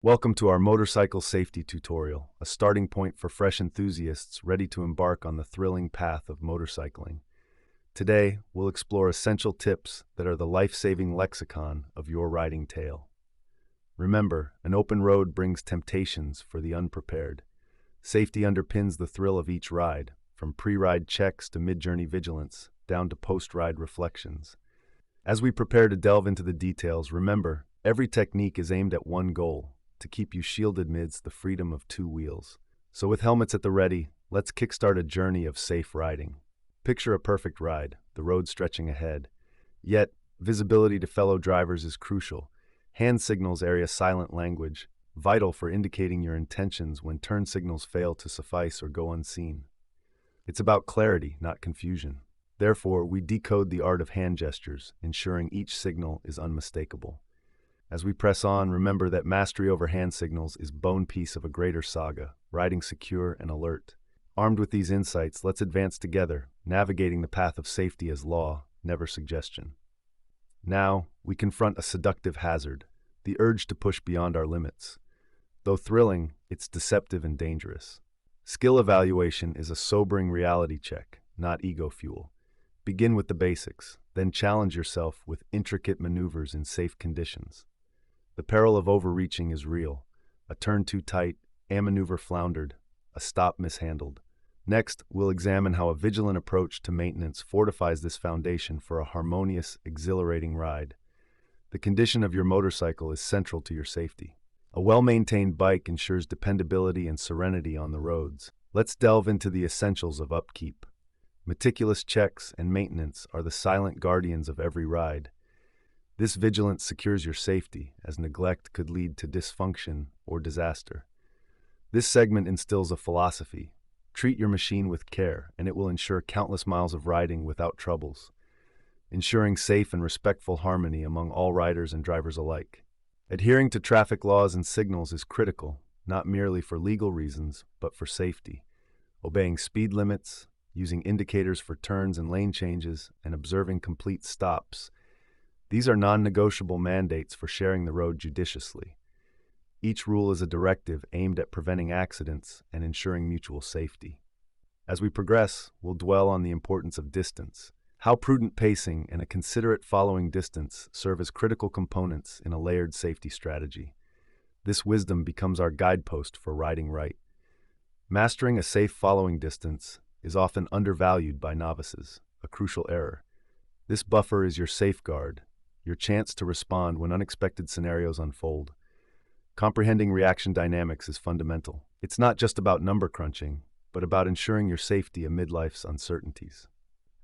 Welcome to our motorcycle safety tutorial, a starting point for fresh enthusiasts ready to embark on the thrilling path of motorcycling. Today, we'll explore essential tips that are the life-saving lexicon of your riding tale. Remember, an open road brings temptations for the unprepared. Safety underpins the thrill of each ride, from pre-ride checks to mid-journey vigilance, down to post-ride reflections. As we prepare to delve into the details, remember, every technique is aimed at one goal: to keep you shielded amidst the freedom of two wheels. So with helmets at the ready, let's kickstart a journey of safe riding. Picture a perfect ride, the road stretching ahead. Yet, visibility to fellow drivers is crucial. Hand signals area silent language, vital for indicating your intentions when turn signals fail to suffice or go unseen. It's about clarity, not confusion. Therefore, we decode the art of hand gestures, ensuring each signal is unmistakable. As we press on, remember that mastery over hand signals is bone piece of a greater saga, riding secure and alert. Armed with these insights, let's advance together, navigating the path of safety as law, never suggestion. Now, we confront a seductive hazard, the urge to push beyond our limits. Though thrilling, it's deceptive and dangerous. Skill evaluation is a sobering reality check, not ego fuel. Begin with the basics, then challenge yourself with intricate maneuvers in safe conditions. The peril of overreaching is real. A turn too tight, a maneuver floundered, a stop mishandled. Next, we'll examine how a vigilant approach to maintenance fortifies this foundation for a harmonious, exhilarating ride. The condition of your motorcycle is central to your safety. A well-maintained bike ensures dependability and serenity on the roads. Let's delve into the essentials of upkeep. Meticulous checks and maintenance are the silent guardians of every ride. This vigilance secures your safety, as neglect could lead to dysfunction or disaster. This segment instills a philosophy: treat your machine with care, and it will ensure countless miles of riding without troubles, ensuring safe and respectful harmony among all riders and drivers alike. Adhering to traffic laws and signals is critical, not merely for legal reasons, but for safety. Obeying speed limits, using indicators for turns and lane changes, and observing complete stops. These are non-negotiable mandates for sharing the road judiciously. Each rule is a directive aimed at preventing accidents and ensuring mutual safety. As we progress, we'll dwell on the importance of distance, how prudent pacing and a considerate following distance serve as critical components in a layered safety strategy. This wisdom becomes our guidepost for riding right. Mastering a safe following distance is often undervalued by novices, a crucial error. This buffer is your safeguard, your chance to respond when unexpected scenarios unfold. Comprehending reaction dynamics is fundamental. It's not just about number crunching, but about ensuring your safety amid life's uncertainties.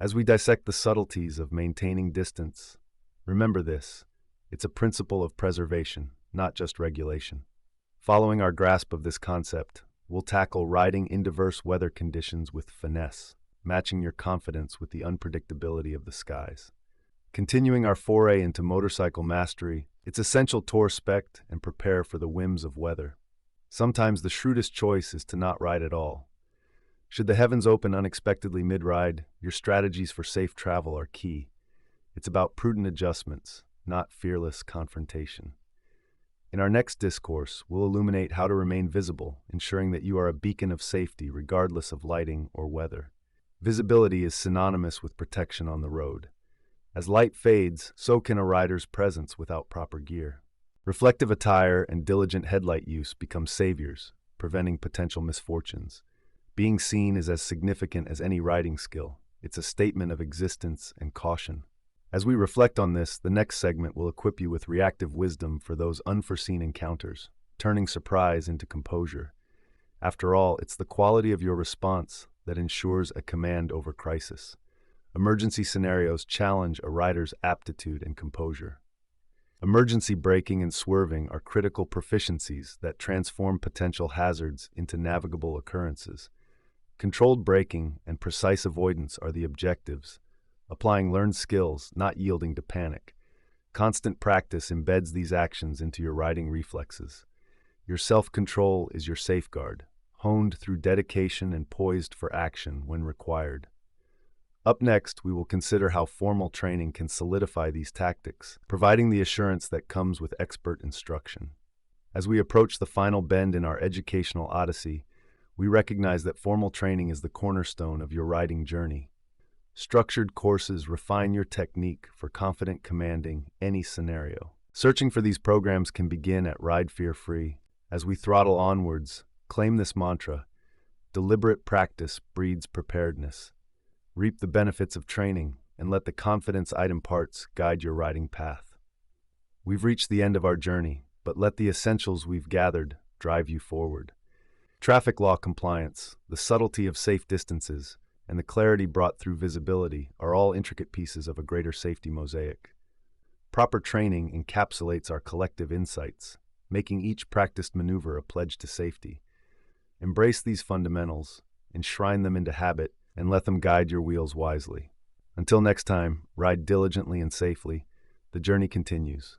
As we dissect the subtleties of maintaining distance, remember this: it's a principle of preservation, not just regulation. Following our grasp of this concept, we'll tackle riding in diverse weather conditions with finesse, matching your confidence with the unpredictability of the skies. Continuing our foray into motorcycle mastery, it's essential to respect and prepare for the whims of weather. Sometimes the shrewdest choice is to not ride at all. Should the heavens open unexpectedly mid-ride, your strategies for safe travel are key. It's about prudent adjustments, not fearless confrontation. In our next discourse, we'll illuminate how to remain visible, ensuring that you are a beacon of safety regardless of lighting or weather. Visibility is synonymous with protection on the road. As light fades, so can a rider's presence without proper gear. Reflective attire and diligent headlight use become saviors, preventing potential misfortunes. Being seen is as significant as any riding skill. It's a statement of existence and caution. As we reflect on this, the next segment will equip you with reactive wisdom for those unforeseen encounters, turning surprise into composure. After all, it's the quality of your response that ensures a command over crisis. Emergency scenarios challenge a rider's aptitude and composure. Emergency braking and swerving are critical proficiencies that transform potential hazards into navigable occurrences. Controlled braking and precise avoidance are the objectives, applying learned skills, not yielding to panic. Constant practice embeds these actions into your riding reflexes. Your self-control is your safeguard, honed through dedication and poised for action when required. Up next, we will consider how formal training can solidify these tactics, providing the assurance that comes with expert instruction. As we approach the final bend in our educational odyssey, we recognize that formal training is the cornerstone of your riding journey. Structured courses refine your technique for confident commanding any scenario. Searching for these programs can begin at RideFearFree. As we throttle onwards, claim this mantra: deliberate practice breeds preparedness. Reap the benefits of training and let the confidence it imparts guide your riding path. We've reached the end of our journey, but let the essentials we've gathered drive you forward. Traffic law compliance, the subtlety of safe distances, and the clarity brought through visibility are all intricate pieces of a greater safety mosaic. Proper training encapsulates our collective insights, making each practiced maneuver a pledge to safety. Embrace these fundamentals, enshrine them into habit, and let them guide your wheels wisely. Until next time, ride diligently and safely. The journey continues.